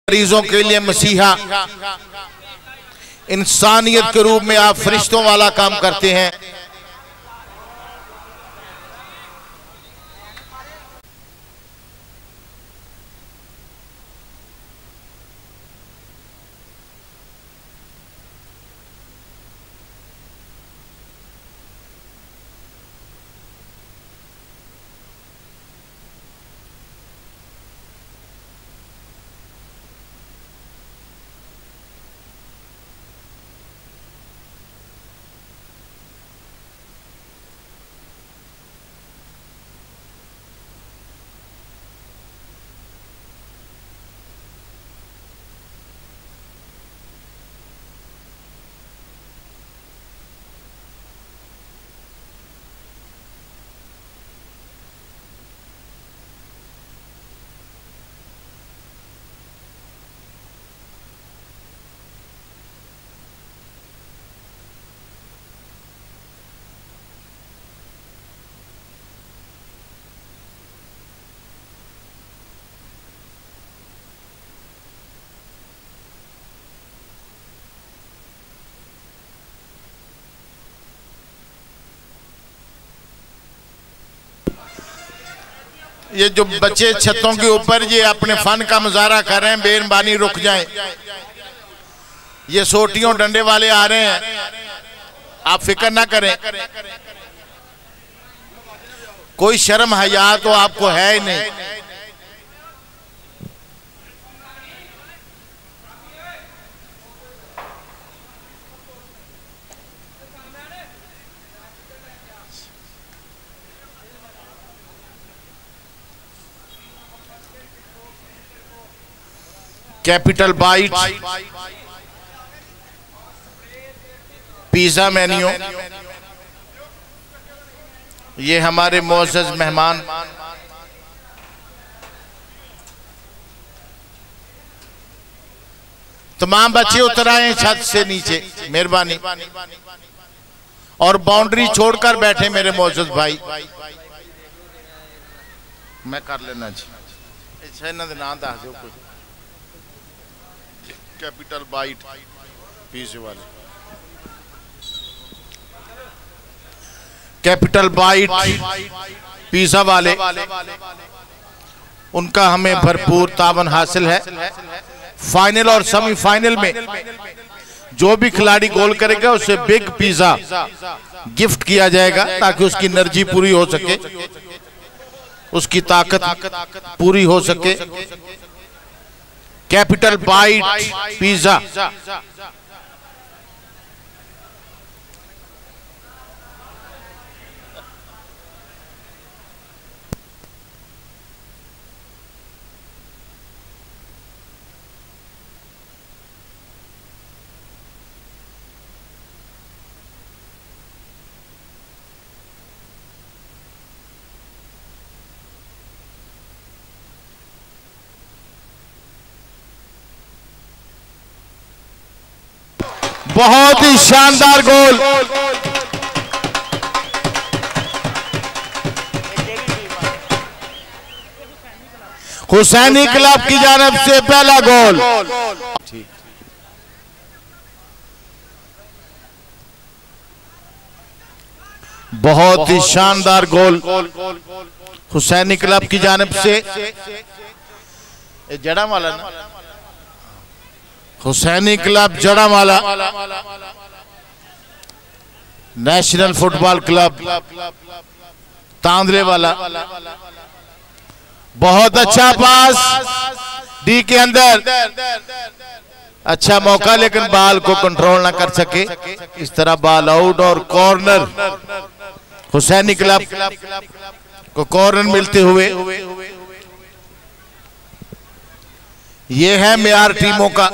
मरीजों के लिए मसीहा, इंसानियत के रूप में आप फरिश्तों वाला काम करते हैं। ये जो बच्चे छतों के ऊपर ये अपने फन का मुजाहरा कर रहे हैं, बेरहमानी रुक जाएं। ये सोटियों डंडे वाले आ रहे हैं, आप फिक्र ना करें। कोई शर्म हया तो आपको है ही नहीं। कैपिटल बाइट पिज़्ज़ा मेन्यू, ये हमारे मोअज़्ज़ज़ मेहमान तमाम बच्चे उतर आए छत से नीचे, मेहरबानी। और बाउंड्री छोड़कर बैठे मेरे मोअज़्ज़ज़ भाई। मैं कर लेना जी, अच्छा इन्हां दे नाम दस दिओ कुछ। कैपिटल बाइट पिज़्ज़ा वाले, कैपिटल बाइट पिज़्ज़ा वाले, उनका हमें भरपूर तावन हासिल है। फाइनल और सेमीफाइनल में जो भी खिलाड़ी गोल करेगा उसे बिग पिज़्ज़ा गिफ्ट किया जाएगा ताकि उसकी एनर्जी पूरी हो सके, उसकी ताकत पूरी हो सके। Capital Bite Pizza. बहुत ही शानदार गोल। हुसैनी क्लब की जानब से पहला गोल। बहुत ही शानदार गोल हुसैनी क्लब की जानब से। जड़ा वाला ना, Hussaini club Jaranwala national football club Tandlianwala. बहुत अच्छा पास डी के अंदर, अच्छा मौका लेकिन बाल को कंट्रोल ना कर सके, इस तरह बाल आउट। और कॉर्नर हुसैनी क्लब को कॉर्नर मिलते हुए। ये है मेयार टीमों का,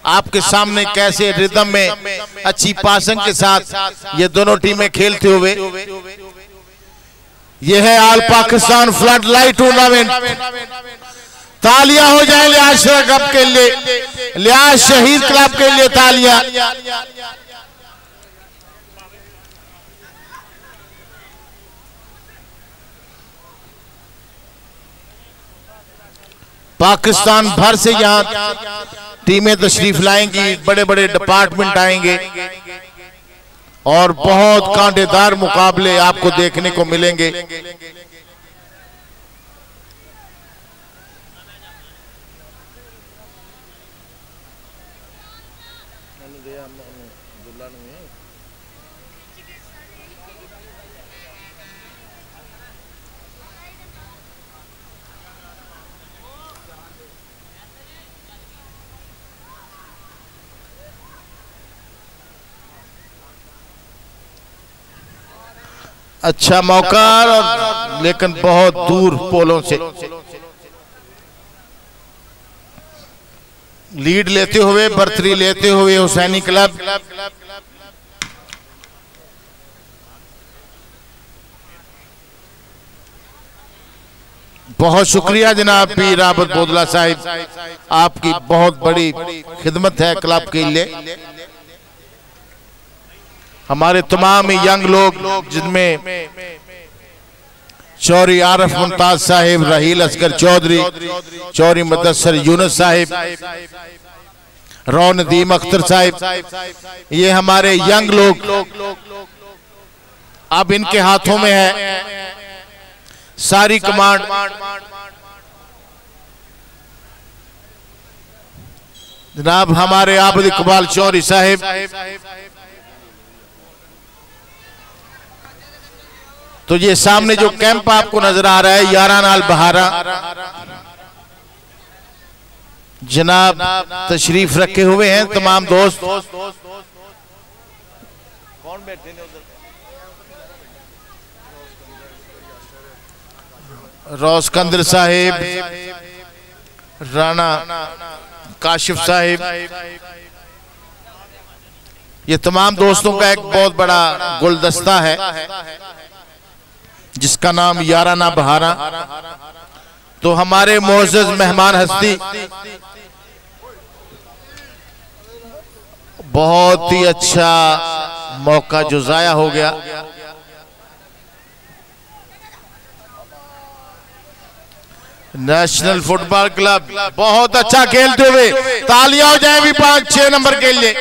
आपके सामने कैसे रिदम में अच्छी पासिंग के साथ ये दोनों टीमें खेलते हुए। ये है all Pakistan flood light tournament. तालियां हो जाए लिहाज क्लब के लिए, लिहाज शहीद क्लब के लिए तालियां। पाकिस्तान भर से यहाँ टीमें तशरीफ लाएंगी, बड़े बड़े डिपार्टमेंट आएंगे और बहुत कांटेदार मुकाबले आपको देखने को मिलेंगे। अच्छा मौका, लेकिन बहुत दूर पोलों से लीड लेते हुए, बर्तरी लेते हुए हुसैनी क्लब बहुत शुक्रिया जनाब पीर राबत बोदला साहिब, आपकी बहुत बड़ी खिदमत है क्लब के लिए। हमारे तमाम यंग लोग जिनमें चौरी आरफ मुमताज साहिब, रहील असगर चौधरी, चौरी मुदस्सर यूनुस साहिब, रौ नदीम अख्तर साहिब, ये हमारे यंग लोग अब इनके हाथों में है सारी कमांड। जनाब हमारे आबिद इकबाल चौरी साहिब, तो ये सामने जो कैंप आपको नजर आ रहा है यारा नाल बहारा, जनाब तशरीफ रखे हुए हैं तमाम दोस्त। कौन बैठे ने उधर? रोस्कंदर साहिब, राणा काशिफ साहिब, ये तमाम दोस्तों का एक बहुत बड़ा गुलदस्ता है जिसका नाम याराना बहारा। तो हमारे मोअज़्ज़ज़ मेहमान हस्ती, बहुत ही अच्छा मौका जो जाया हो गया। नेशनल फुटबॉल क्लब बहुत अच्छा खेलते हुए, तालियां हो जाए भी 5-6 नंबर के लिए।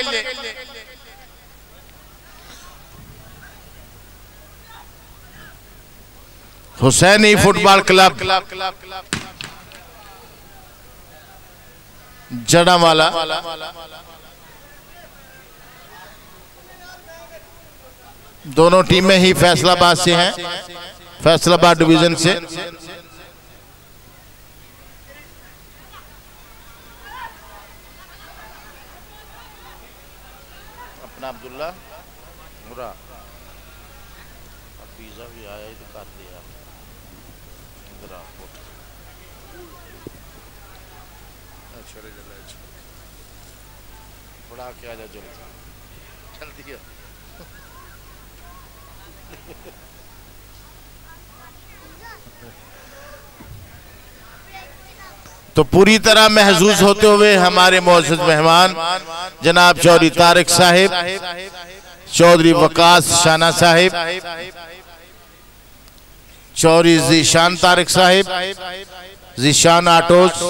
हुसैनी फुटबॉल क्लब जड़ावाला, दोनों टीमें ही फैसलाबाद से हैं, फैसलाबाद डिवीजन से। अपना अब्दुल्ला मुरा पिज़्ज़ा भी आया ही तो कर दिया इधर आपको। बड़ा क्या जा जल्दी तो पूरी तरह महजूज होते हुए हमारे मोअज़्ज़ज़ मेहमान जनाब चौधरी तारिक साहिब, चौधरी वकास शाना साहिब, चौधरी ज़ीशान तारिक साहिब, ज़ीशान आटोस,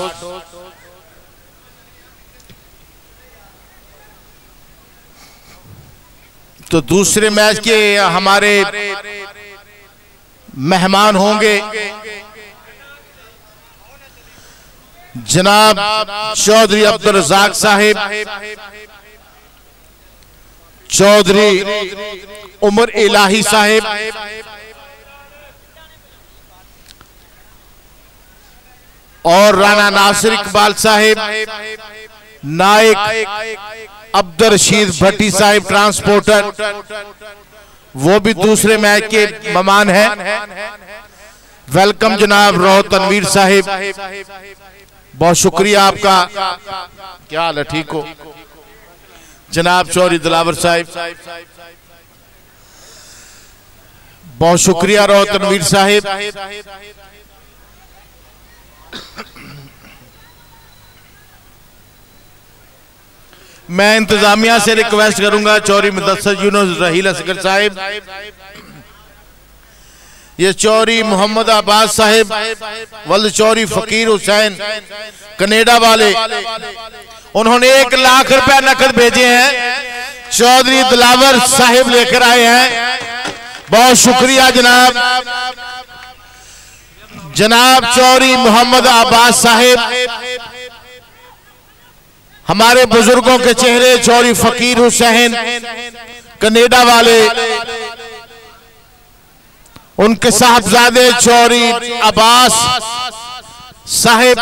तो दूसरे मैच के हमारे मेहमान होंगे जनाब चौधरी अब्दुल रज़ाक साहिब, चौधरी उमर इलाही साहिब, और राणा नासिर इकबाल साहिब, नायक अब्दुल रशीद भट्टी साहिब ट्रांसपोर्टर, वो भी दूसरे मैच के मेहमान हैं। वेलकम जनाब रौ तनवीर साहिब, बहुत शुक्रिया आपका। क्या हाल है, ठीक हो? जनाब चौधरी दिलावर साहिब, बहुत शुक्रिया रौ तनवीर साहिब। मैं इंतजामिया से रिक्वेस्ट करूंगा चौधरी मुदस्सर यूनुस, रहील असगर साहिब, ये चौधरी मोहम्मद अब्बास साहिब, वल्द चौधरी फकीर हुसैन, कनाडा वाले, उन्होंने 1 लाख रुपया नकद भेजे हैं। चौधरी दिलावर साहिब लेकर आए हैं। बहुत शुक्रिया जनाब। जनाब चौधरी मोहम्मद अब्बास साहिब, हमारे बुजुर्गों के चेहरे, चौधरी फकीर हुसैन कनाडा वाले, उनके साहबजादे चौधरी अब्बास साहिब,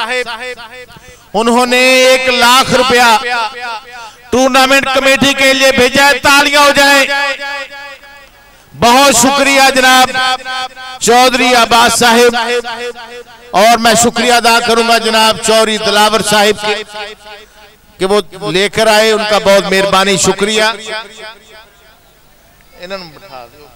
उन्होंने 1 लाख रुपया टूर्नामेंट कमेटी के लिए भेजा है। तालियां हो जाए। बहुत शुक्रिया जनाब चौधरी अब्बास साहिब। और मैं शुक्रिया अदा करूंगा जनाब चौधरी दिलावर साहिब के कि वो लेकर आए, उनका बहुत मेहरबानी, शुक्रिया। इन्होंने बिठा दो।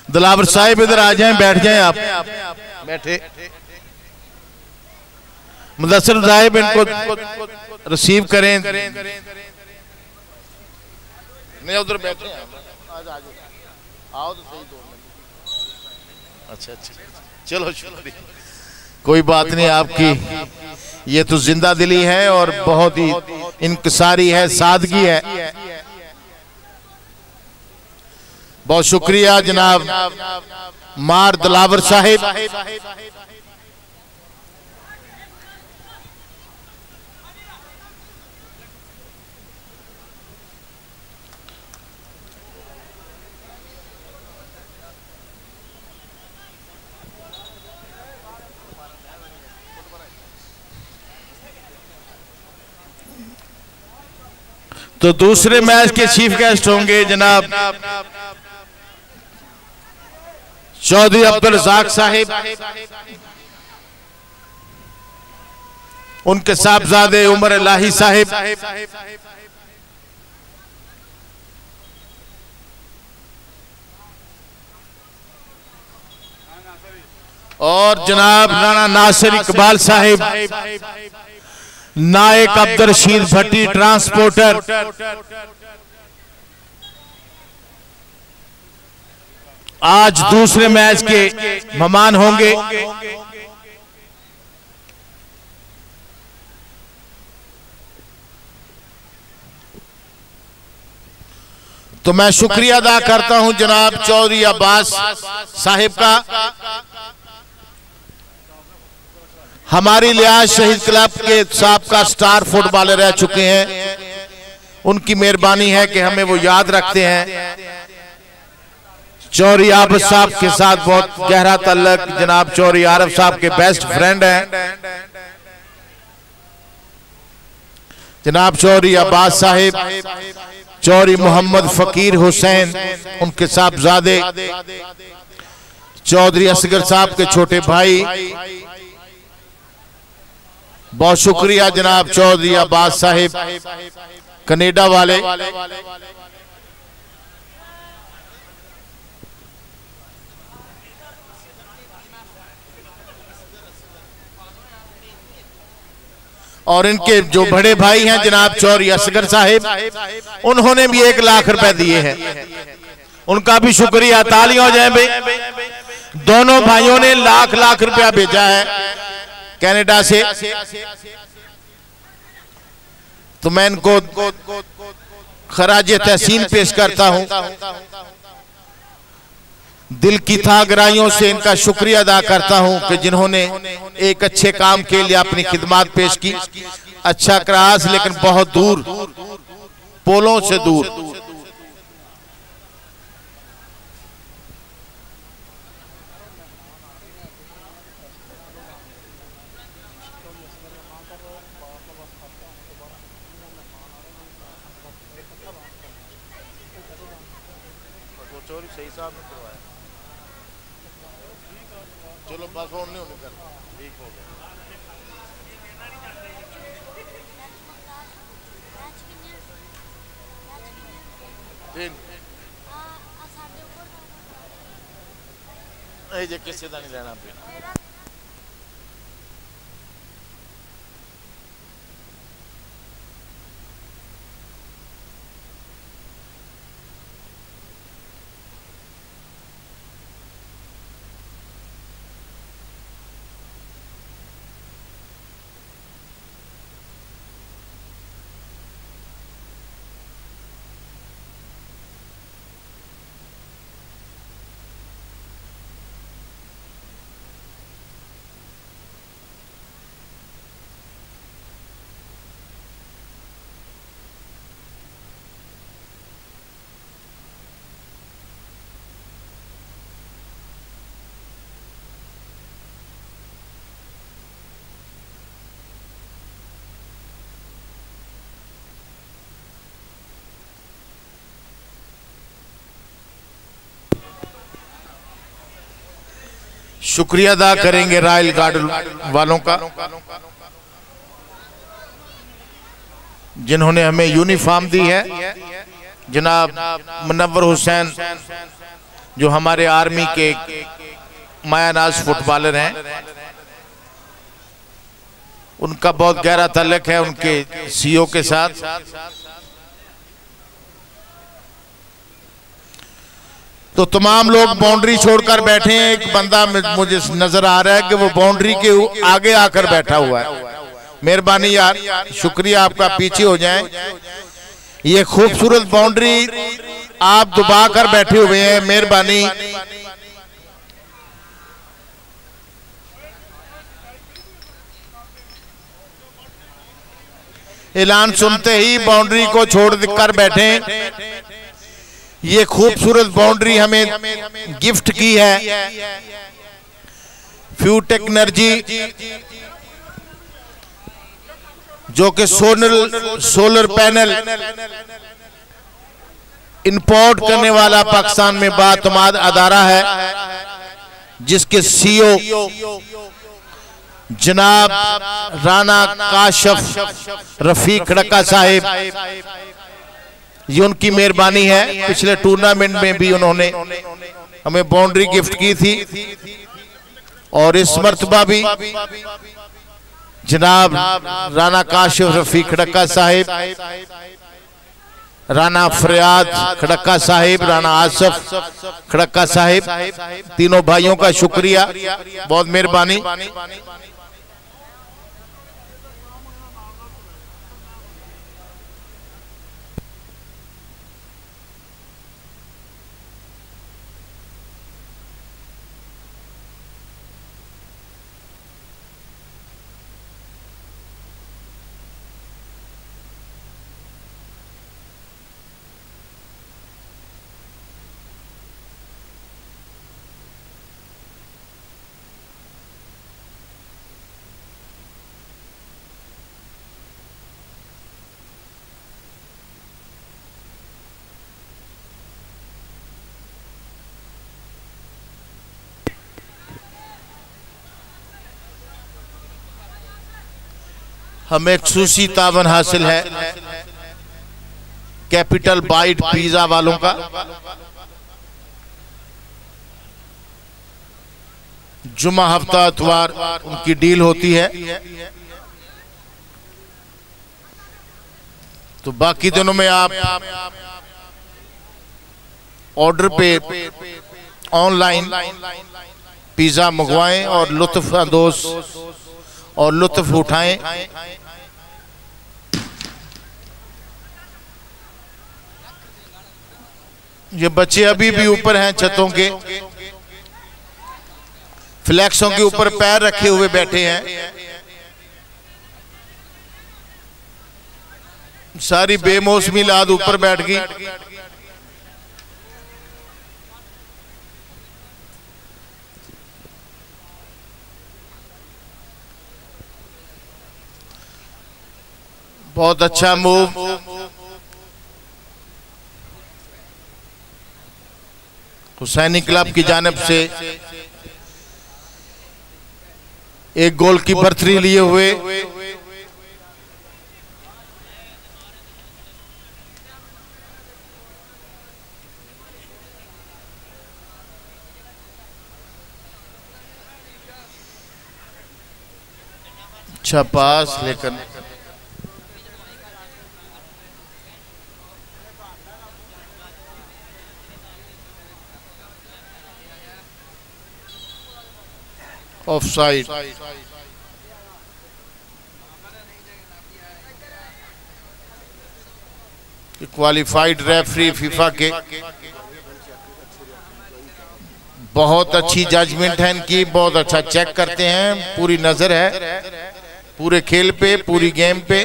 दिलावर साहिब इधर आ जाएं, बैठ जाएं। आप बैठे। मुदस्सिर साहिब इनको रिसीव करें। नहीं उधर बैठे हैं। आओ तो सही 2 मिनट। अच्छा अच्छा, चलो चलो, कोई बात नहीं। आपकी ये तो जिंदा दिली है और बहुत ही इनकसारी है, सादगी है। बहुत शुक्रिया जनाब मार दिलावर साहिब। तो दूसरे मैच के चीफ गेस्ट होंगे जनाब चौधरी अब्दुल रज़ाक साहिब, उनके साहबजादे उमर इलाही साहिब, और जनाब राणा नासिर इकबाल साहिब, नायक अब्दुल रशीद भट्टी ट्रांसपोर्टर, आज दूसरे मैच के मेहमान होंगे। तो मैं शुक्रिया अदा करता हूं जनाब चौधरी अब्बास साहिब का। हमारी लिहाज शहीद क्लब के साबका स्टार फुटबॉलर रह चुके हैं, उनकी मेहरबानी है कि हमें वो याद रखते हैं। चौधरी आबिद साहब के साथ बहुत गहरा ताल्लुक, जनाब चौधरी आरिफ साहब के बेस्ट फ्रेंड हैं। जनाब चौधरी अब्बास साहिब, चौधरी मोहम्मद फकीर हुसैन, उनके साहबजादे चौधरी असगर साहब के छोटे भाई। बहुत शुक्रिया जनाब चौधरी अब्बास साहिब कनाडा वाले। और इनके जो बड़े भाई हैं जनाब चौधरी असगर साहिब, उन्होंने भी 1 लाख रुपए दिए हैं, उनका भी शुक्रिया। तालियां हो जाए भाई। दोनों भाइयों ने लाख लाख रुपया भेजा है कनाडा से। तो मैं इनको खराज तहसीन पेश करता हूं। दिल की थागराइयों से इनका शुक्रिया अदा करता हूं कि जिन्होंने एक अच्छे काम के लिए अपनी खिदमत पेश की। अच्छा क्रास, लेकिन बहुत दूर, पोलों से दूर। चलो बस और नहीं होने कर, ठीक हो गया। ठीक किसी का नहीं लेना पे। शुक्रिया अदा करेंगे रॉयल गार्ड वालों का, जिन्होंने हमें यूनिफॉर्म दी है। जनाब मुनव्वर हुसैन जो हमारे आर्मी के मायानाज फुटबॉलर हैं, उनका बहुत गहरा ताल्लुक है उनके सीईओ के साथ। तो तमाम लोग बाउंड्री छोड़कर बैठे हैं। एक बंदा मुझे नजर आ रहा है कि वो बाउंड्री के आगे आकर बैठा हुआ है। मेहरबानी यार, शुक्रिया आपका, पीछे हो जाएं। ये खूबसूरत बाउंड्री आप दबा कर बैठे हुए हैं, मेहरबानी। ऐलान सुनते ही बाउंड्री को छोड़ कर बैठे। ये खूबसूरत बाउंड्री हमें गिफ्ट की है फ्यूटेक एनर्जी, जो कि सोलर पैनल इंपोर्ट करने वाला पाकिस्तान में बातमाद अदारा है, जिसके सीईओ जनाब राना काशिफ रफीक खड़का साहिब, ये उनकी मेहरबानी है। पिछले टूर्नामेंट में भी उन्होंने हमें बाउंड्री गिफ्ट की थी, और इस मर्तबा भी जनाब राना काशिफ रफीक खड़का साहिब, राना फरियाद खड़का साहिब, राना आसफ खड़का साहिब, तीनों भाइयों का शुक्रिया, बहुत मेहरबानी। हमें खुसूसी तावन हासिल है कैपिटल बाइट पिज्जा वालों का। जुमा हफ्ता इतवार उनकी डील होती है, तो बाकी दिनों में आप ऑर्डर पे ऑनलाइन पिज्जा मंगवाएं और लुत्फ अंदोज और लुत्फ उठाएं। ये बच्चे अभी भी ऊपर हैं, छतों के फ्लैक्सों के ऊपर पैर रखे हुए बैठे हैं। सारी बेमौसमी लाद ऊपर बैठ गई। बहुत अच्छा मूव हुसैनी क्लब की जानिब से, एक गोल की बर्तरी लिए हुए अच्छा पास लेकर of side. Qualified referee FIFA के, बहुत अच्छी जजमेंट है इनकी, बहुत अच्छा चेक करते हैं, पूरी नजर है पूरे खेल पे, पूरी गेम पे।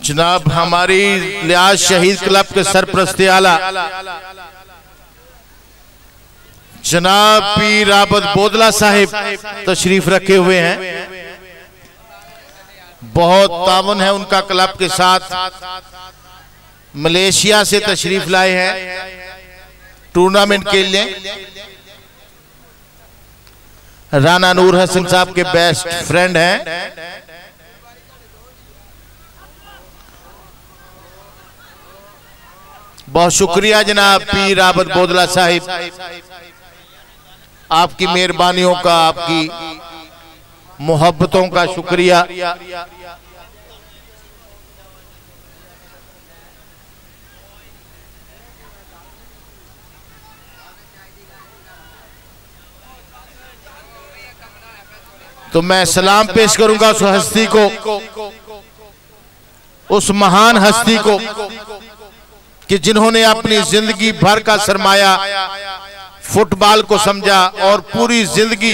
जनाब हमारी लिहाज शहीद क्लब के सरप्रस्ती आला जनाब पीर आबद बोदला साहिब तशरीफ रखे हुए हैं। बहुत तावन है उनका क्लब के साथ। मलेशिया से तशरीफ लाए हैं टूर्नामेंट के लिए। राना नूर हसन साहब के बेस्ट फ्रेंड हैं। बहुत शुक्रिया जनाब पीर आबद बोदला साहिब, आपकी मेहरबानियों का, आपकी मोहब्बतों का शुक्रिया। तो मैं सलाम पेश करूंगा उस हस्ती को, उस महान हस्ती को कि जिन्होंने अपनी जिंदगी भर का सरमाया फुटबॉल को समझा और पूरी जिंदगी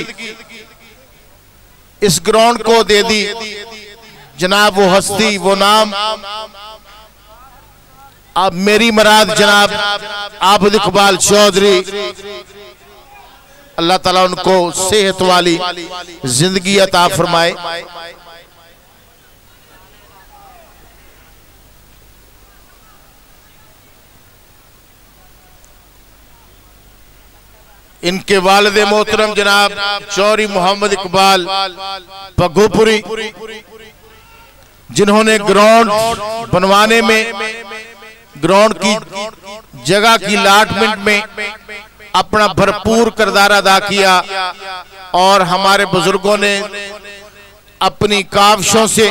इस ग्राउंड को दे दी। जनाब वो हस्ती, वो नाम, अब मेरी मराद जनाब आबिद इकबाल चौधरी, अल्लाह ताला उनको सेहत वाली जिंदगी अता फरमाए। इनके वालिद मोहतरम जनाब चौधरी मोहम्मद इकबाल पगोपुरी, जिन्होंने ग्राउंड बनवाने में, ग्राउंड की जगह की अलॉटमेंट में अपना भरपूर किरदार अदा किया और हमारे बुजुर्गों ने अपनी काविशों से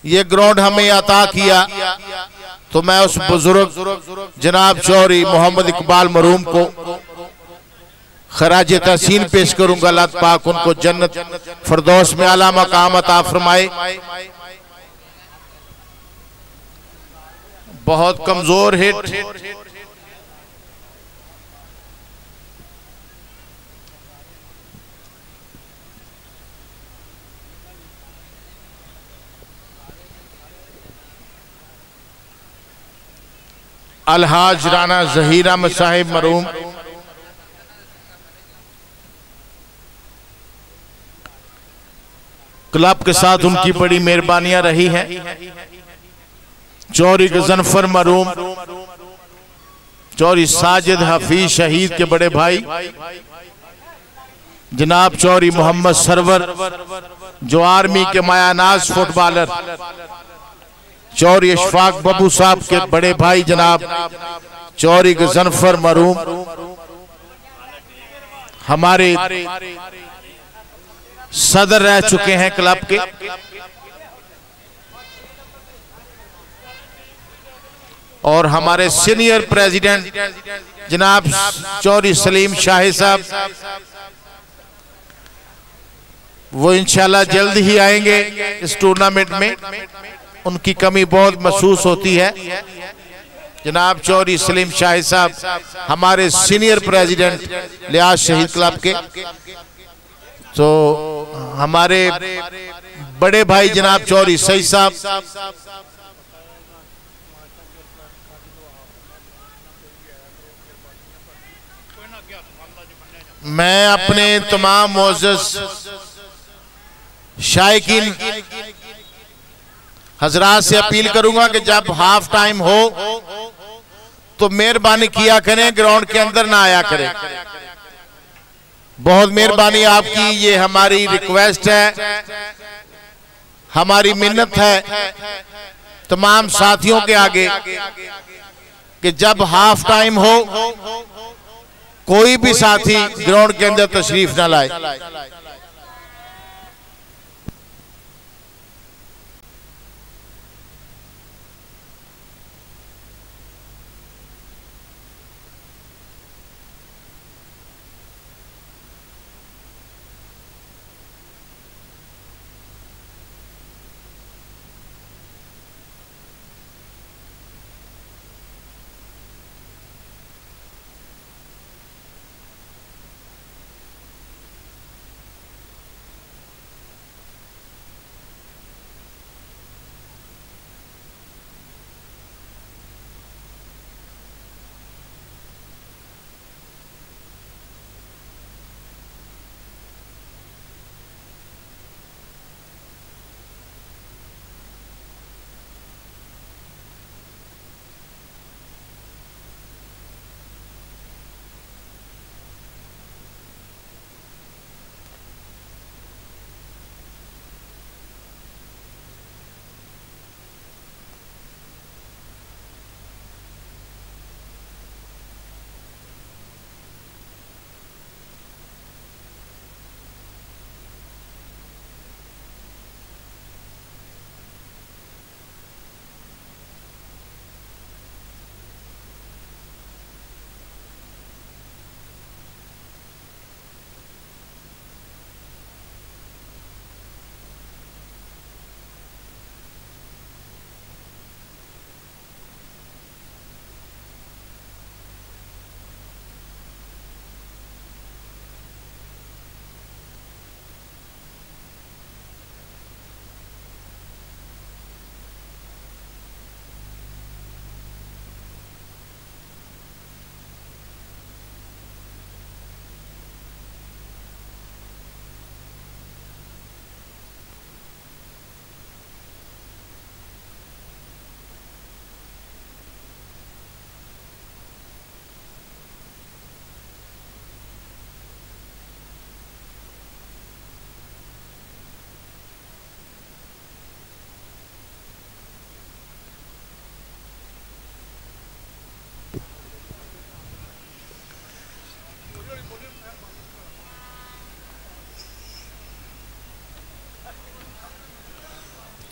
ये ग्राउंड हमें अता किया। तो मैं उस बुजुर्ग जनाब चौधरी मोहम्मद इकबाल मरूम को खराज तहसीन पेश करूंगा। अल्लाह पाक उनको जन्नत फिरदौस में आला मकाम अता फरमाए। बहुत कमजोर हिट, अलहाज राना जहीर अहमद साहिब मरूम, क्लब के साथ उनकी बड़ी मेहरबानियां रही हैं। चौधरी गजनफर मरूम, चौधरी साजिद हफीज शहीद के बड़े भाई जनाब चौधरी मोहम्मद सरवर, जो आर्मी के मायानाज फुटबॉलर, चौधरी इशफाक बब्बू साहब के बड़े भाई जनाब चौधरी गजनफर मरूम, हमारे सदर रह चुके हैं क्लब के। और हमारे सीनियर प्रेसिडेंट जनाब चौधरी सलीम शाही साहब, वो इंशाल्लाह जल्द ही आएंगे इस टूर्नामेंट में। उनकी कमी बहुत महसूस होती है। जनाब चौधरी सलीम शाही साहब हमारे सीनियर प्रेसिडेंट लिहाज शहीद क्लब के। तो हमारे बड़े भाई जनाब चौधरी सईद साहब, मैं अपने तमाम मोअज़्ज़ज़ शायकीन हजरात से अपील करूंगा कि जब हाफ टाइम हो तो मेहरबानी किया करें, ग्राउंड के अंदर ना आया करें। बहुत मेहरबानी आपकी, ये हमारी रिक्वेस्ट है, हमारी मिन्नत है तमाम साथियों के आगे कि जब हाफ टाइम हो कोई भी साथी ग्राउंड के अंदर तशरीफ ना लाए।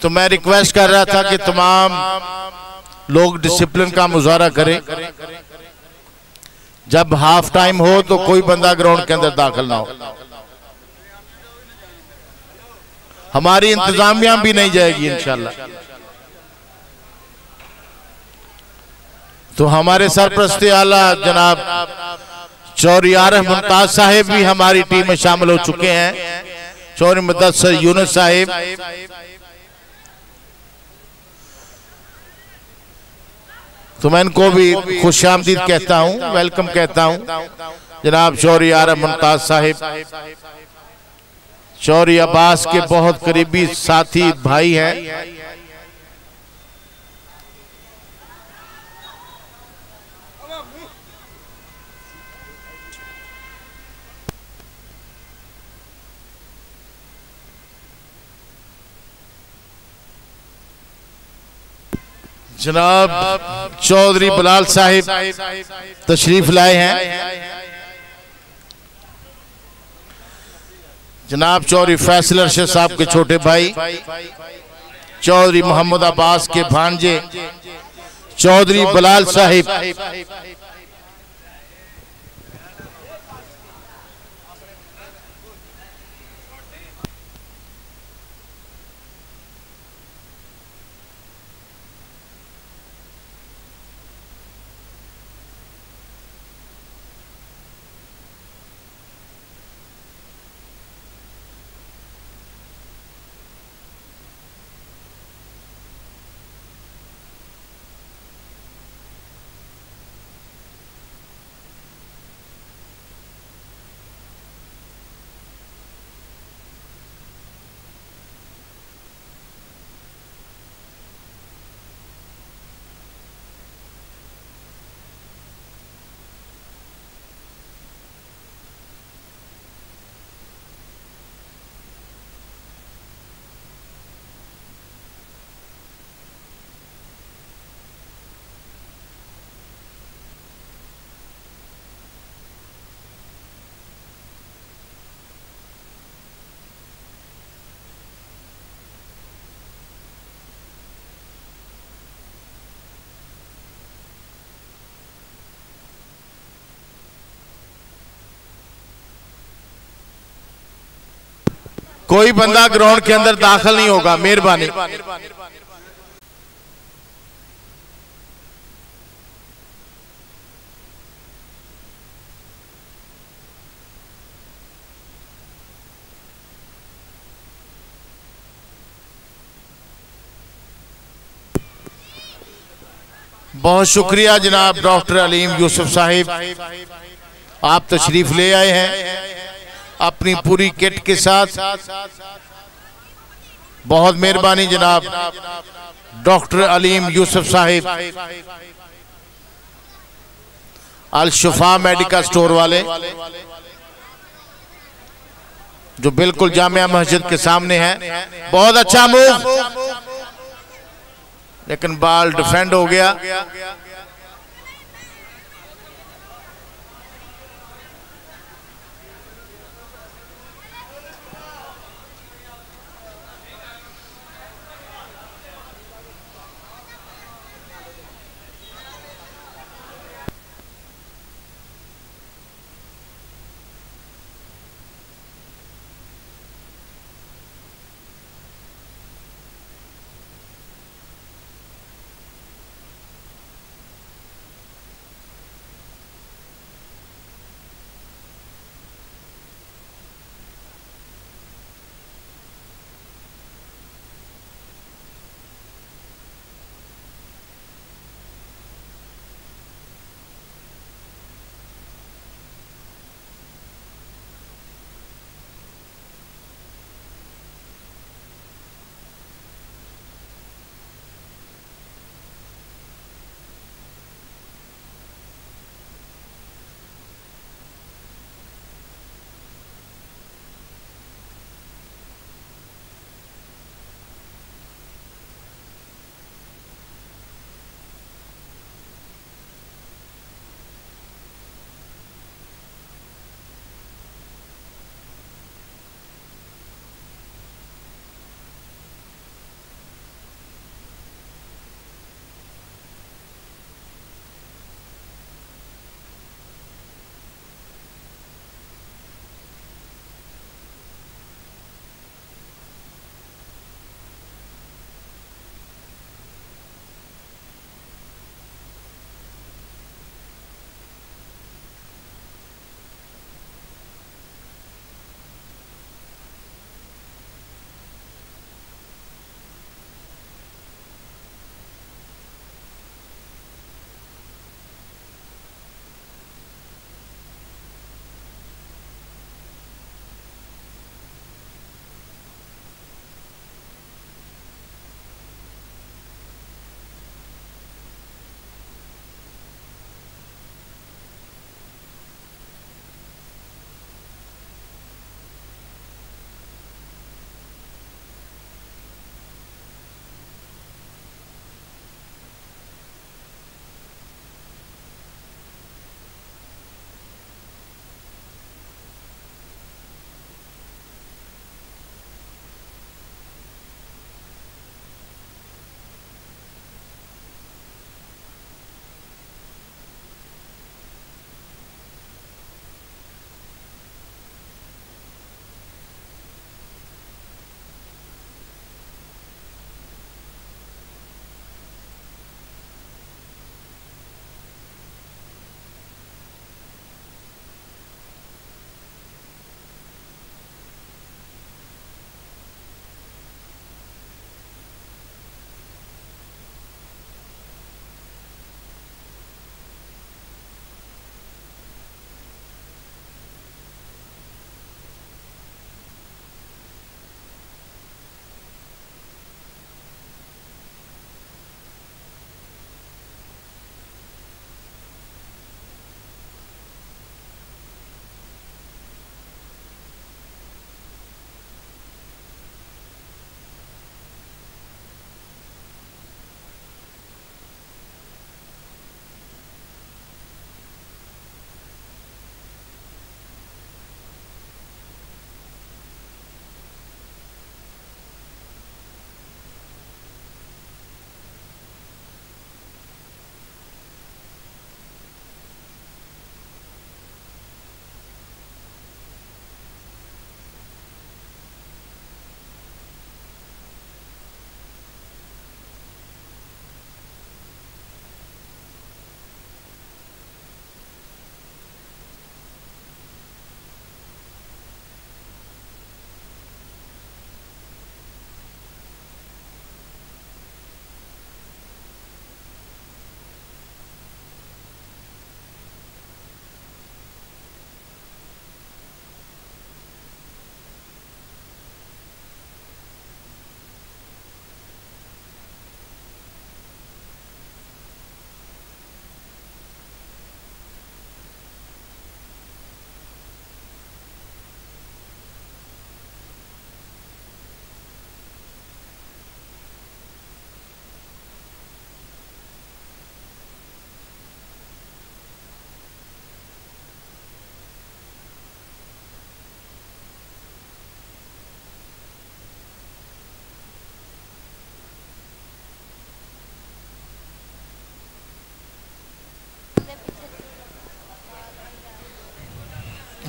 तो मैं रिक्वेस्ट कर रहा था कि तमाम लोग डिसिप्लिन का मुजाहरा करें। जब हाफ टाइम हो तो कोई बंदा ग्राउंड के अंदर दाखिल ना हो। हमारी इंतजामिया भी नहीं जाएगी इंशाल्लाह। तो हमारे सरपरस्ती आला जनाब चौधरी आरिफ मुमताज साहिब भी हमारी टीम में शामिल हो चुके हैं। चौधरी मुदस्सिर यूनुस साहिब, तो मैं इनको भी खुशामदीद कहता हूं, वेलकम कहता हूं। जनाब चौधरी आरिफ मुमताज साहिब चौधरी अब्बास के बहुत करीबी साथी भाई हैं। जनाब चौधरी बिलाल साहिब तशरीफ लाए हैं। जनाब चौधरी फैसल अरशद साहब के छोटे भाई, चौधरी मोहम्मद अब्बास के भांजे चौधरी बिलाल साहिब, कोई बंदा ग्राउंड के अंदर दाखिल नहीं होगा, मेहरबानी। बहुत शुक्रिया जनाब डॉक्टर अलीम यूसुफ साहिब, आप तशरीफ ले आए हैं अपनी पूरी किट के साथ। बहुत मेहरबानी जनाब डॉक्टर अलीम यूसुफ साहिब, अल शुफा मेडिकल स्टोर वाले, जो बिल्कुल जामिया मस्जिद के सामने है। बहुत अच्छा मूव, लेकिन बॉल डिफेंड हो गया।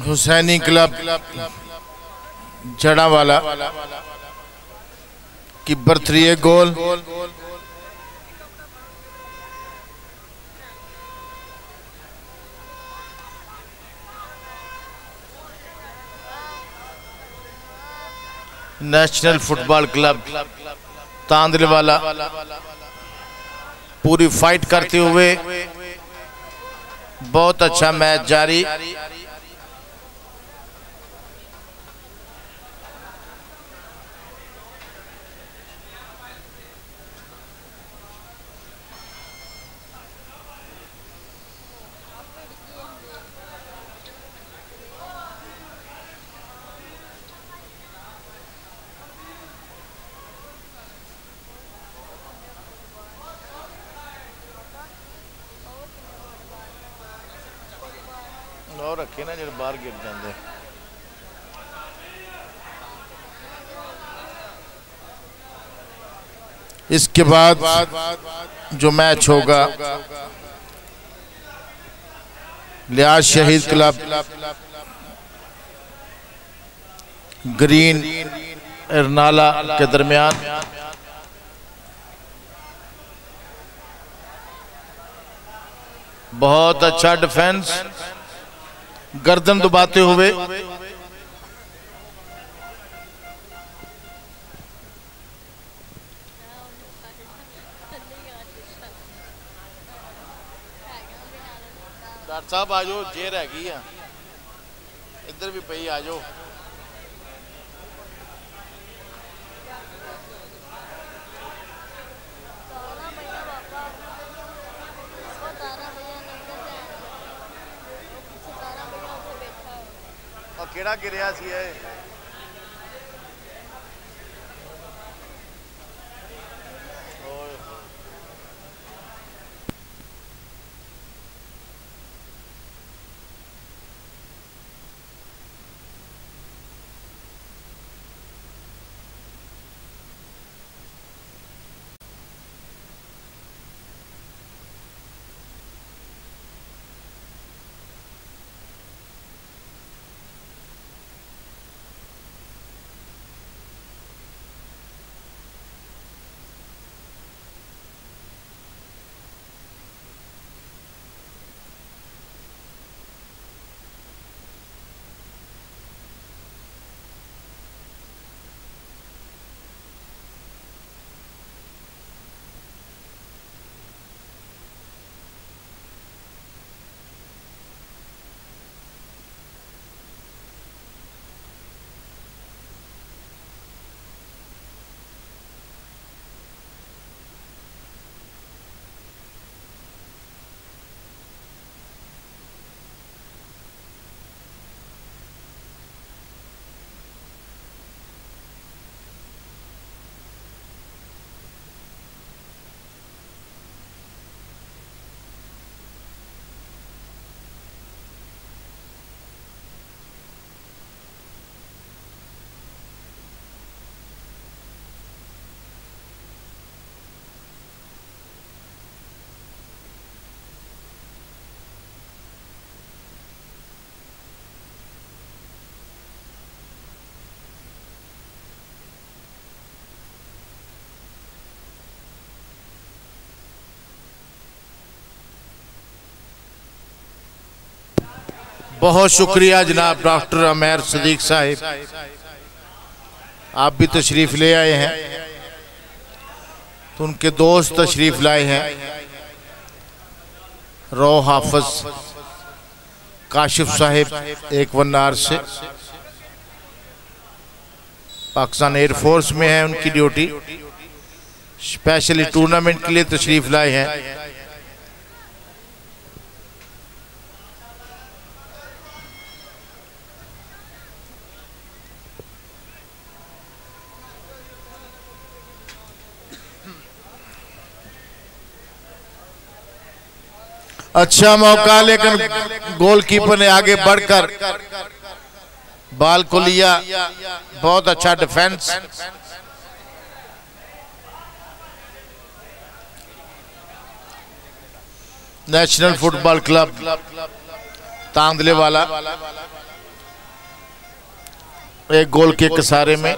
हुसैनी क्लब जड़ावाला की बर्थरी गोल। नेशनल फुटबॉल क्लब तांदलेवाला पूरी फाइट करते हुए बहुत अच्छा मैच जारी। और रखे ना जो बाहर गिर जाते। इसके बाद जो मैच होगा लिहाज शहीद क्लब ग्रीन एरनाला के दरमियान। बहुत अच्छा डिफेंस, गर्दन दबाते हुए डॉक्टर साहब आ जाओ, जे रह गई है इधर भी पई, आ जाओ। केड़ा गिरिया सी है बहुत शुक्रिया जनाब डॉक्टर अमेर सदीक साहिब, आप भी तशरीफ ले आए हैं, तो उनके दोस्त तशरीफ लाए हैं रो हाफिज काशिफ साहिब एक वनार से, पाकिस्तान एयरफोर्स में है उनकी ड्यूटी, स्पेशली टूर्नामेंट के लिए तशरीफ लाए हैं। अच्छा मौका, लेकिन गोलकीपर ने आगे बढ़कर बॉल को लिया, बहुत अच्छा डिफेंस। नेशनल फुटबॉल क्लब तांदलेवाला एक गोल के कसारे में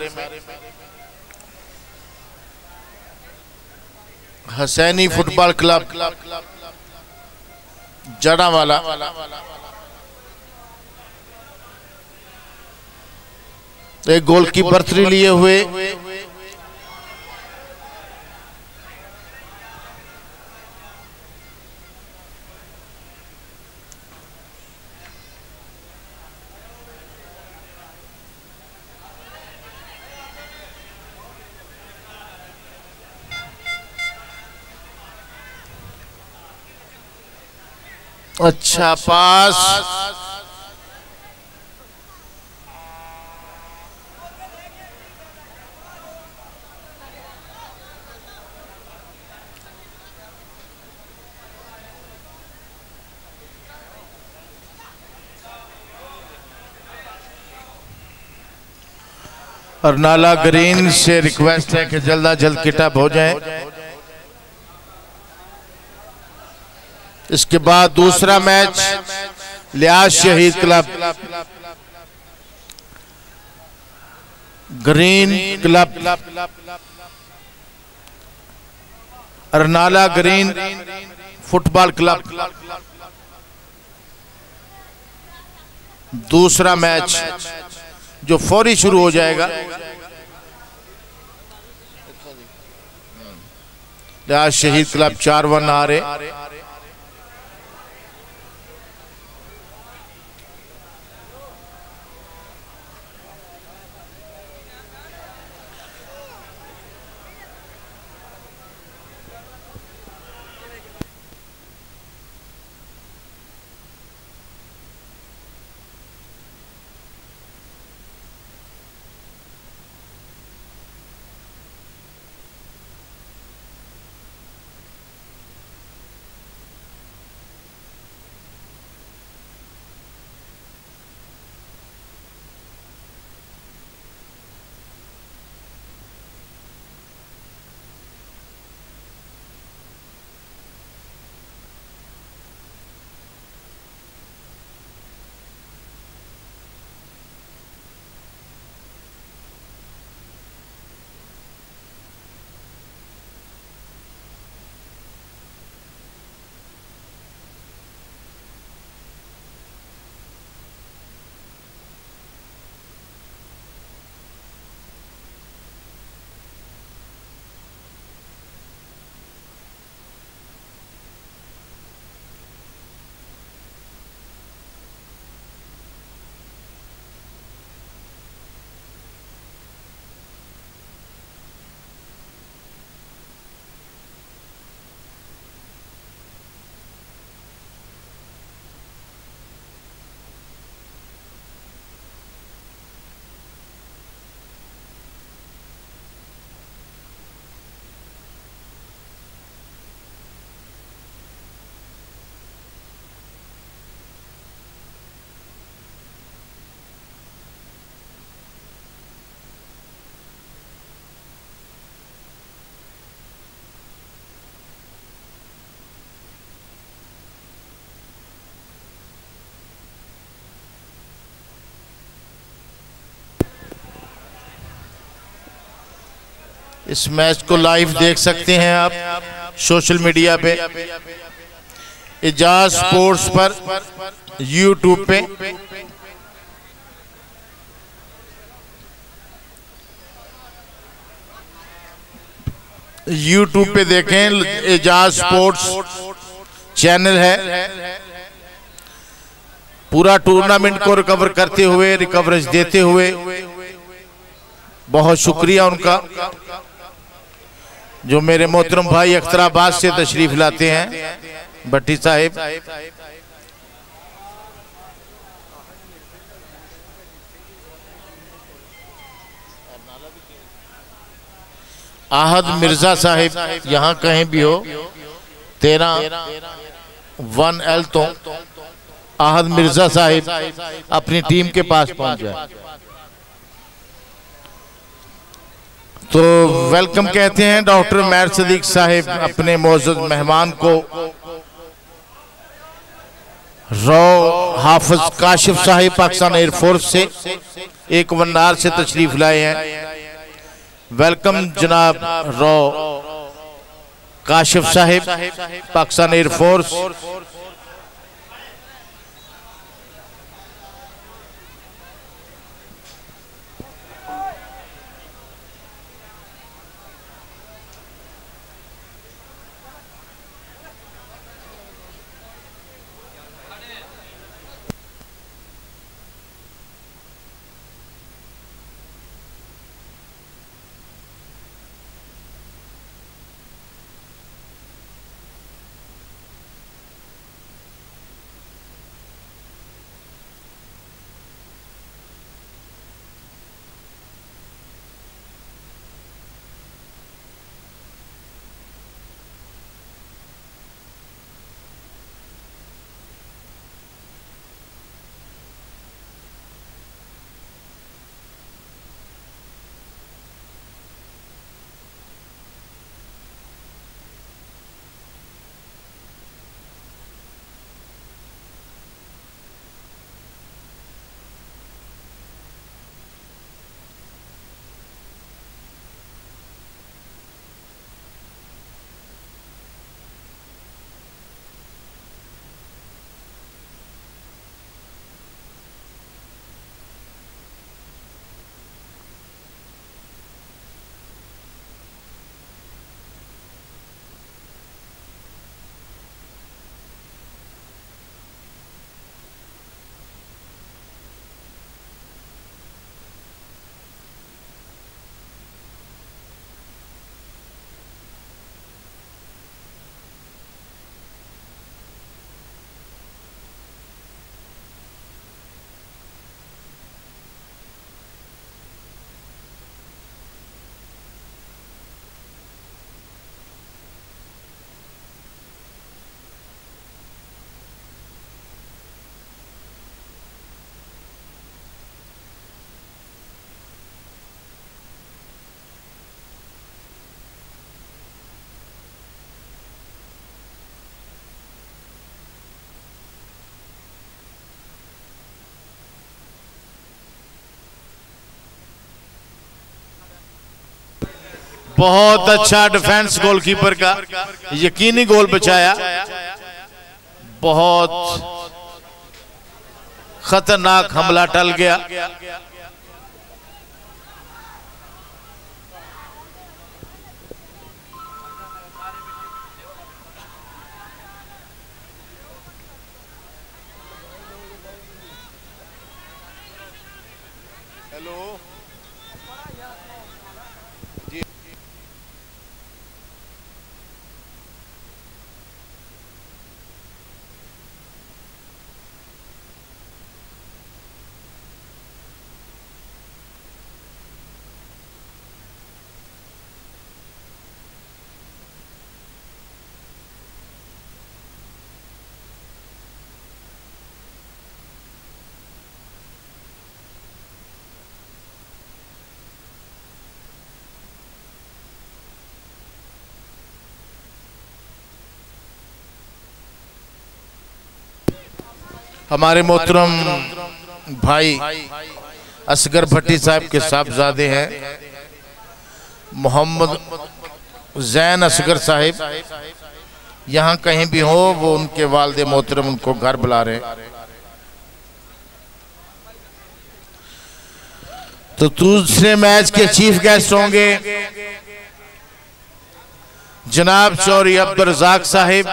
हसैनी फुटबॉल क्लब जड़ावाला एक गोल की बर्तरी लिए हुए अच्छा पास अरनाला ग्रीन से रिक्वेस्ट है कि जल्द जल्द किटअप हो जाए। इसके बाद दूसरा मैच लियाज शहीद club green club Arnala green football club. दूसरा मैच जो फौरी शुरू हो जाएगा। लियाज शहीद क्लब 4-1 आ रहे। इस मैच को लाइव देख सकते हैं आप सोशल मीडिया पे, एजाज स्पोर्ट्स पर, यूट्यूब पे। यूट्यूब पे देखें, एजाज स्पोर्ट्स चैनल है। पूरा टूर्नामेंट को रिकवर करते हुए, रिकवरेज देते हुए बहुत शुक्रिया उनका, जो मेरे मोहतरम भाई अख्तराबाद से तशरीफ लाते हैं भट्टी साहिब। आहद मिर्जा साहिब यहाँ कहीं भी हो, 13-1L तो आहद मिर्जा साहिब अपनी टीम के पास पहुंच जाए तो वेलकम कहते हैं। डॉक्टर मैर सदीक साहिब अपने मौजूद मेहमान को रॉ हाफिज काशिफ साहिब पाकिस्तान एयरफोर्स से एक वन्नार से तशरीफ लाए हैं। वेलकम जनाब रॉ काशिफ साहिब, पाकिस्तान एयरफोर्स। बहुत अच्छा डिफेंस गोलकीपर का, यकीनी गोल बचाया। बहुत खतरनाक हमला टल गया। हेलो हमारे मोहतरम भाई असगर भट्टी साहब के साहबजादे हैं मोहम्मद जैन असगर साहिब, यहाँ कहीं भी हो वो उनके वालिद मोहतरम उनको घर बुला रहे हैं। तो दूसरे मैच के चीफ गेस्ट होंगे जनाब चौधरी अब्दुल रज़ाक साहिब,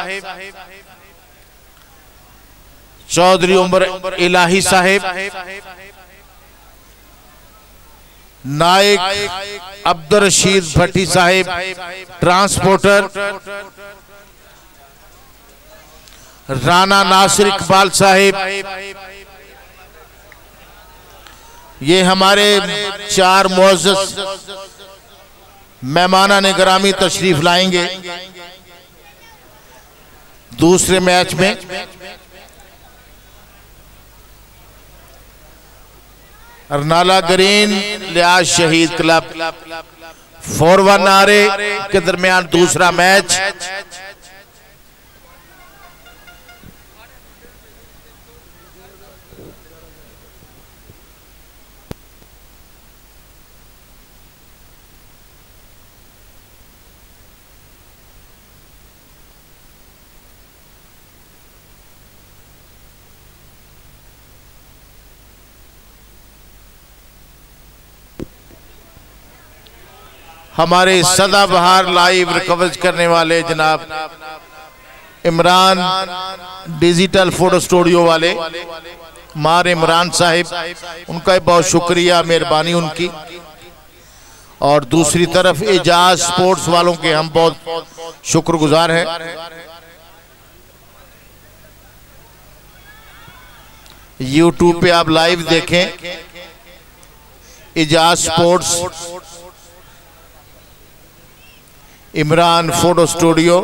चौधरी उमर इलाही साहिब, नायक अब्दुल रशीद भट्टी साहिब ट्रांसपोर्टर, राना नासिर इकबाल साहिब। ये हमारे चार मुअज़्ज़ज़ मेहमानाने गिरामी तशरीफ लाएंगे दूसरे मैच में। अरनाला ग्रीन लिहाज शहीद क्लब 4-1 नारे के दरमियान दूसरा मैच। हमारे सदाबहार लाइव कवरेज करने वाले जनाब इमरान डिजिटल फोटो स्टूडियो वाले मार इमरान साहिब, उनका बहुत शुक्रिया, मेहरबानी उनकी। और दूसरी तरफ एजाज स्पोर्ट्स वालों के हम बहुत शुक्रगुजार हैं। यूट्यूब पे आप लाइव देखें Ejaz Sports, Imran Photo Studio.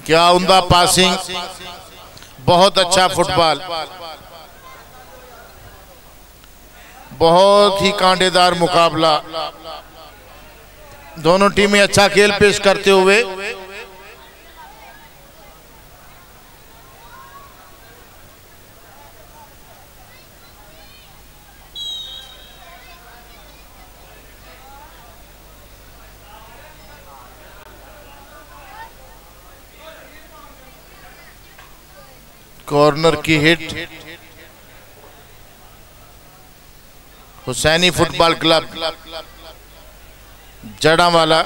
क्या उम्दा पासिंग, बहुत अच्छा फुटबॉल, बहुत ही कांटेदार मुकाबला। दोनों टीमें अच्छा खेल पेश करते हुए कॉर्नर की hit Hussaini Football Club Jaranwala.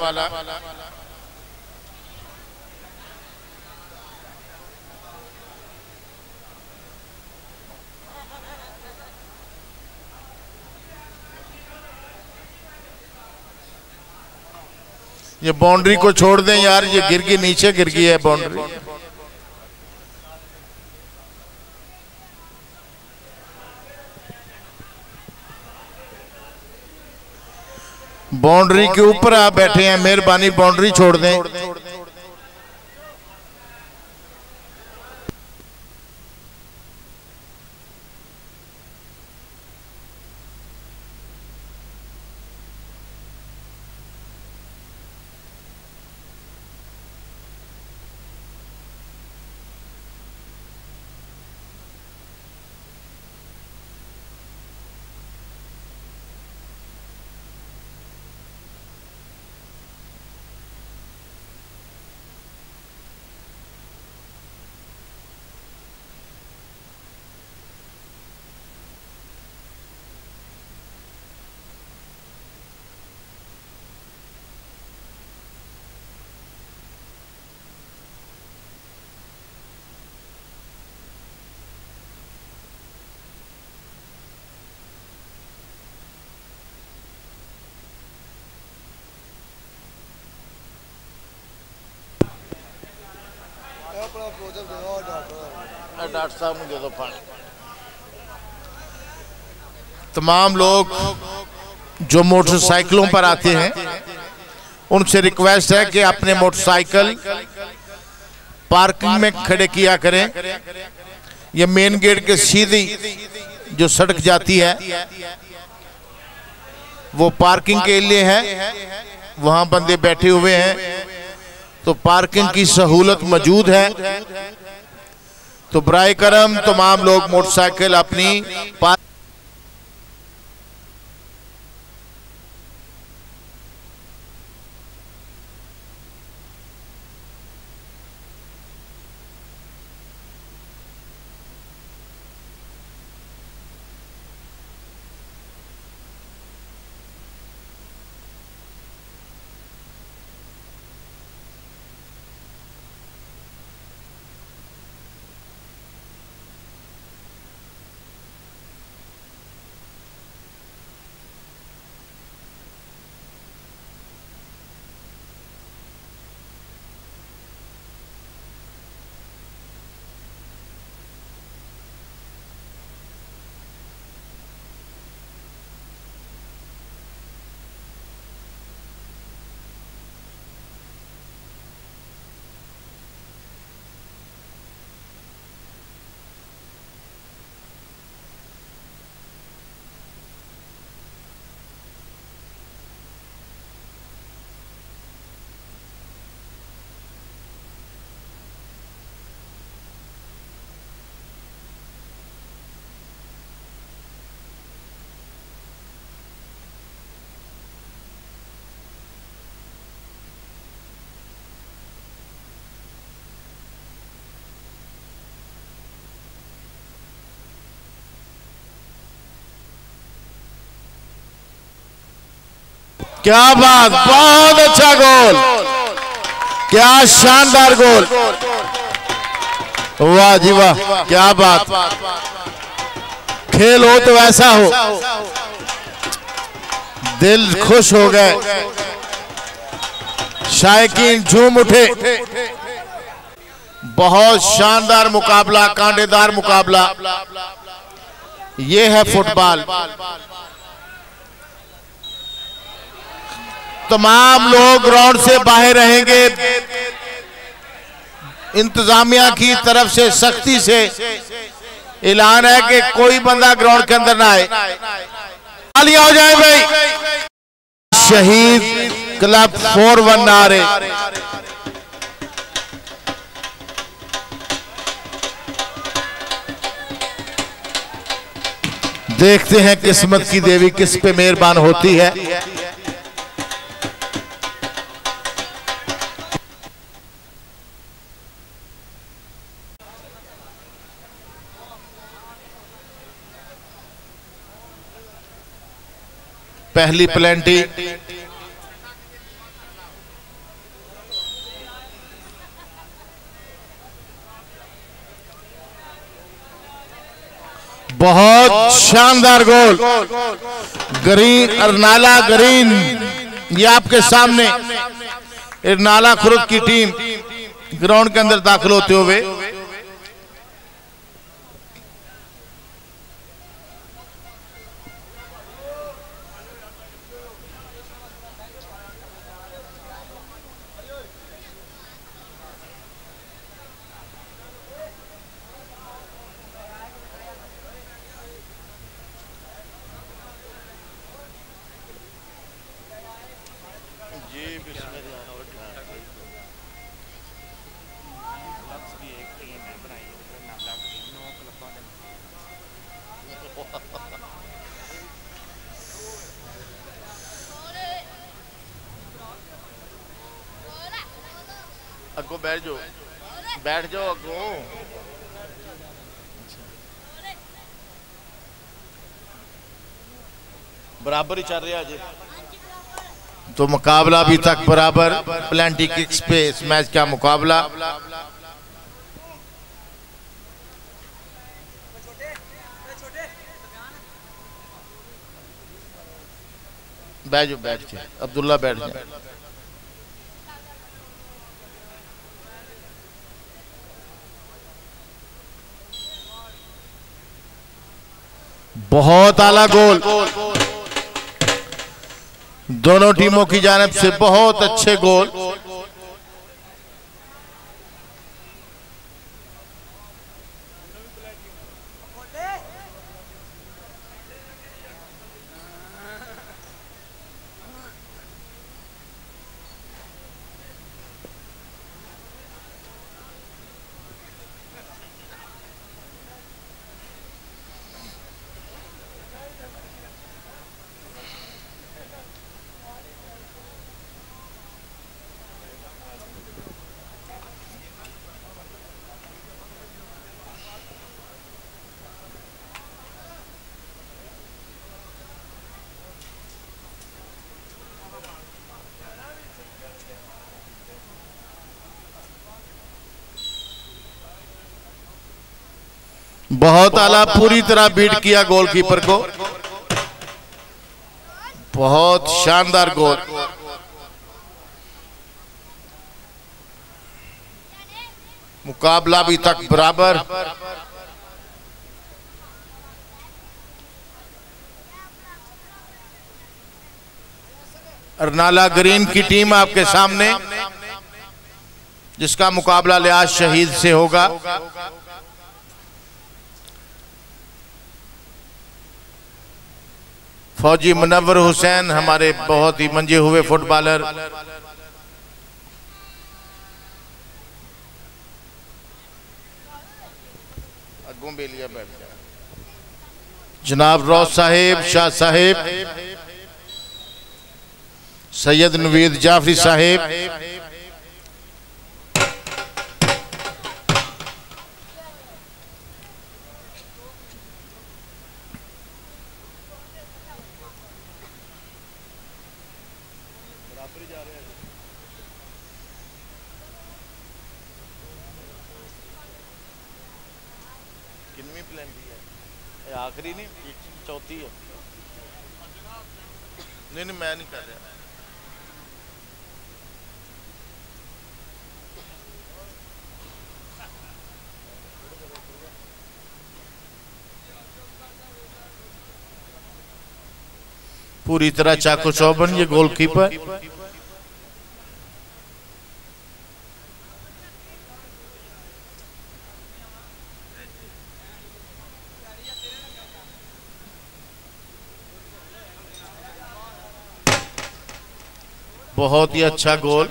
ये बाउंड्री को छोड़ दें यार, ये गिर गई, नीचे गिर गई है बाउंड्री। बाउंड्री के ऊपर आप बैठे हैं, मेहरबानी बाउंड्री छोड़ दें। डॉक्टर साहब मुझे दो पानी। तमाम लोग जो मोटरसाइकिलों पर आते हैं उनसे रिक्वेस्ट है कि अपने मोटरसाइकिल पार्किंग में खड़े किया करें। ये मेन गेट के सीधी जो सड़क जाती है वो पार्किंग के लिए है, वहां बंदे बैठे हुए हैं, तो पार्किंग की सहूलत मौजूद है। तो बराए करम तमाम लोग मोटरसाइकिल अपनी क्या बात, बहुत अच्छा गोल, क्या शानदार गोल, वाह जी वाह, क्या बात। खेल हो तो ऐसा हो, दिल खुश हो गए, शायकीन झूम उठे। बहुत शानदार मुकाबला, कांटेदार मुकाबला, ये है फुटबॉल। तमाम लोग ग्राउंड से बाहर रहेंगे, इंतजामिया की तरफ से सख्ती से ऐलान है कि कोई बंदा ग्राउंड के अंदर ना आए। तालियां हो जाए भाई। शहीद क्लब 4-1 नारे। देखते हैं किस्मत की देवी किस पे मेहरबान होती है। पहली प्लेंटी, बहुत शानदार गोल, ग्रीन अरनाला ग्रीन, ये आपके सामने अरनाला खुर्द की टीम ग्राउंड के अंदर दाखिल होते हुए। अगो बैठ जाओ, बैठ जाओ अगो। बराबर ही चल रहा है तो मुकाबला अभी तक बराबर। प्लेंटी किक्स पे इस मैच का मुकाबला। बैठ जाओ, बैठ के अब्दुल्ला बैठ जाए। बहुत आला गोल, दोनों टीमों की जानिब से बहुत अच्छे गोल। बहुत आला, पूरी तरह बीट किया गोलकीपर को। बहुत शानदार गोल। मुकाबला अभी तक बराबर। अरनाला ग्रीन की टीम आपके सामने, जिसका मुकाबला लिहाज शहीद से होगा। फौजी मुनव्वर हुसैन हमारे बहुत ही मंजे हुए फुटबॉलर। जनाब रौस साहेब, शाह साहेब, सैयद नवीद जाफरी साहेब, कितनी प्लेंटी है? आखिरी नहीं, चौथी है। नहीं नहीं, मैं नहीं कर रहा। पूरी तरह चाको चौबन ये गोलकीपर। बहुत ही अच्छा गोल।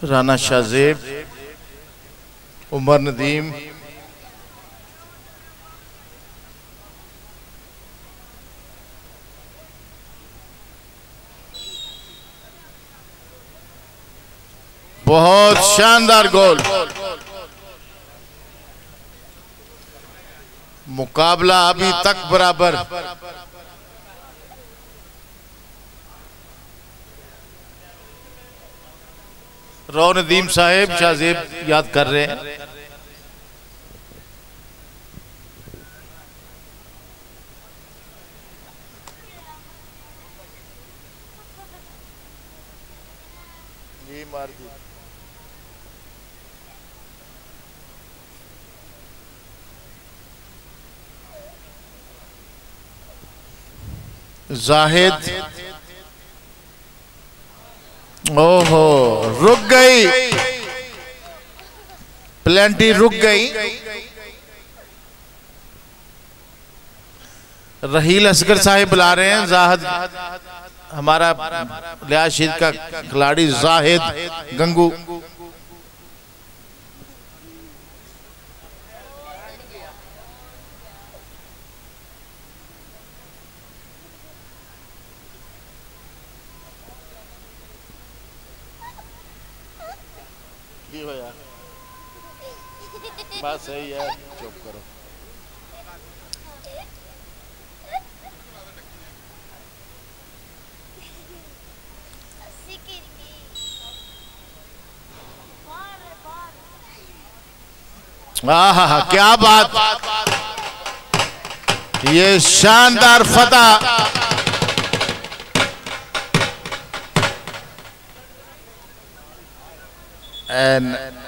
राना शाहजेब, उमर नदीम, बहुत शानदार गोल। मुकाबला अभी तक बराबर। रो नदीम साहेब शाहजेब याद कर रहे हैं। ये मार दी। जाहिद, ओहो रुक गई, प्लेंटी रुक गई। रहील असगर साहिब बुला रहे हैं। जाहिद, हमारा लिहाशीद का खिलाड़ी जाहिद गंगू। बात सही है, चुप करो। आहा, क्या बात, ये शानदार फतह। एंड